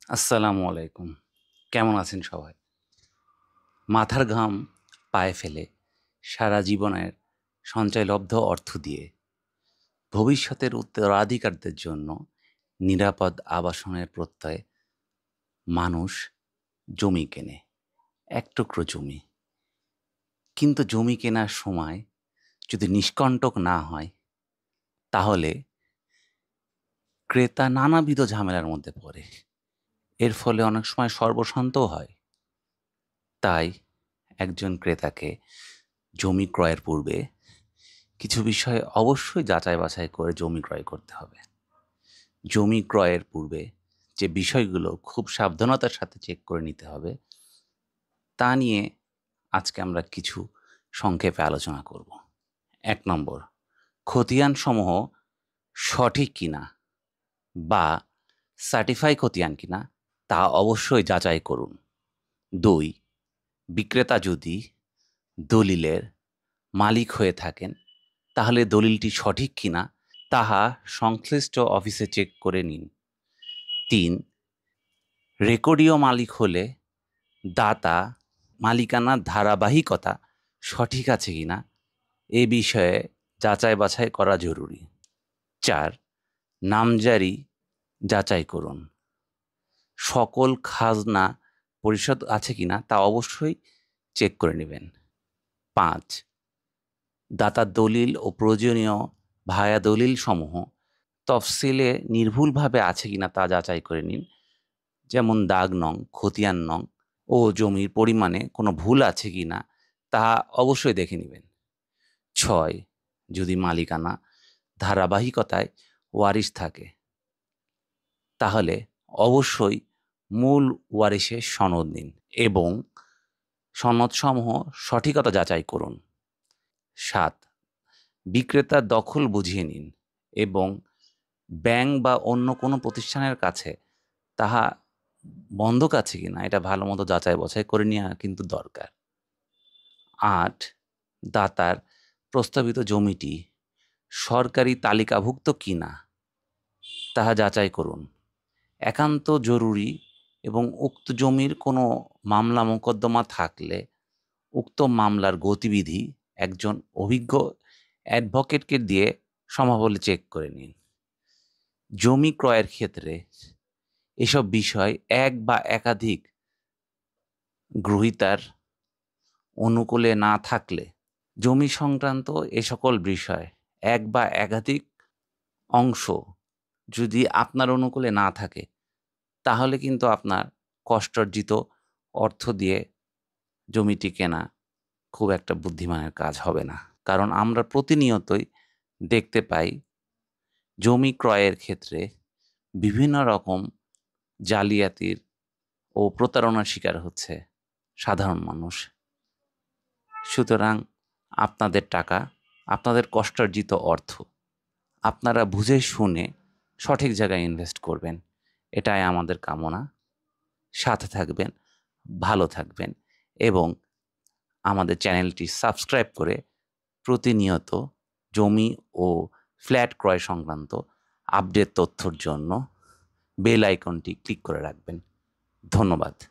আসসালামু আলাইকুম। কেমন আছেন সবাই? মাথার ঘাম পায়ে ফেলে সারা জীবনের সঞ্চয়লব্ধ অর্থ দিয়ে ভবিষ্যতের উত্তরাধিকারদের জন্য নিরাপদ আবাসনের প্রত্যয়ে মানুষ জমি কেনে। এক টুকরো জমি। কিন্তু জমি কেনার সময় যদি নিষ্কণ্টক না হয়, তাহলে ক্রেতা নানাবিধ ঝামেলার মধ্যে পড়ে। এর ফলে অনেক সময় সর্বস্বান্তও হয়। তাই একজন ক্রেতাকে জমি ক্রয়ের পূর্বে কিছু বিষয়ে অবশ্যই যাচাই-বাছাই করে জমি ক্রয় করতে হবে। জমি ক্রয়ের পূর্বে যে বিষয়গুলো খুব সাবধানতার সাথে চেক করে নিতে হবে, তা নিয়ে আজকে আমরা কিছু সংক্ষেপে আলোচনা করব। ১ নম্বর, খতিয়ানসমূহ সঠিক কিনা বা সার্টিফাই খতিয়ান কিনা তা অবশ্যই যাচাই করুন। ২, বিক্রেতা যদি দলিলের মালিক হয়ে থাকেন, তাহলে দলিলটি সঠিক কিনা তাহা সংশ্লিষ্ট অফিসে চেক করে নিন। ৩, রেকর্ডীয় মালিক হলে দাতা মালিকানার ধারাবাহিকতা সঠিক আছে কিনা এ বিষয়ে যাচাই-বাছাই করা জরুরি। ৪, নামজারি যাচাই করুন। সকল খাজনা পরিশোধ আছে কিনা তা অবশ্যই চেক করে নিবেন। ৫, দাতার দলিল ও প্রয়োজনীয় ভায়া দলিলসমূহ তফসিলে নির্ভুলভাবে আছে কিনা তা যাচাই করে নিন। যেমন দাগ নং, খতিয়ান নং ও জমির পরিমাণে কোনো ভুল আছে কিনা তা অবশ্যই দেখে নিবেন। ৬, যদি মালিকানা ধারাবাহিকতায় ওয়ারিশ থাকে, তাহলে অবশ্যই মূল ওয়ারিশের সনদ নিন এবং সনদসমূহ সঠিকতা যাচাই করুন। ৭, বিক্রেতার দখল বুঝিয়ে নিন এবং ব্যাংক বা অন্য কোনো প্রতিষ্ঠানের কাছে তাহা বন্ধক আছে কিনা এটা ভালোমতো যাচাই-বাছাই করে নেওয়া কিন্তু দরকার। ৮, দাতার প্রস্তাবিত জমিটি সরকারি তালিকাভুক্ত কিনা তাহা যাচাই করুন। একান্ত জরুরি এবং উক্ত জমির কোনো মামলা মোকদ্দমা থাকলে উক্ত মামলার গতিবিধি একজন অভিজ্ঞ অ্যাডভোকেটকে দিয়ে সম্ভব হলে চেক করে নিন। জমি ক্রয়ের ক্ষেত্রে এসব বিষয় এক বা একাধিক গ্রহীতার অনুকূলে না থাকলে জমি সংক্রান্ত এ সকল বিষয় এক বা একাধিক অংশ যদি আপনার অনুকূলে না থাকে, তাহলে কিন্তু আপনার কষ্টার্জিত অর্থ দিয়ে জমিটি কেনা খুব একটা বুদ্ধিমানের কাজ হবে না। কারণ আমরা প্রতিনিয়তই দেখতে পাই জমি ক্রয়ের ক্ষেত্রে বিভিন্ন রকম জালিয়াতির ও প্রতারণার শিকার হচ্ছে সাধারণ মানুষ। সুতরাং আপনাদের টাকা, আপনাদের কষ্টার্জিত অর্থ আপনারা বুঝে শুনে সঠিক জায়গায় ইনভেস্ট করবেন। এটাই আমাদের কামনা। সাথে থাকবেন, ভালো থাকবেন এবং আমাদের চ্যানেলটি সাবস্ক্রাইব করে প্রতিনিয়ত জমি ও ফ্ল্যাট ক্রয় সংক্রান্ত আপডেট তথ্যর জন্য বেল আইকনটি ক্লিক করে রাখবেন। ধন্যবাদ।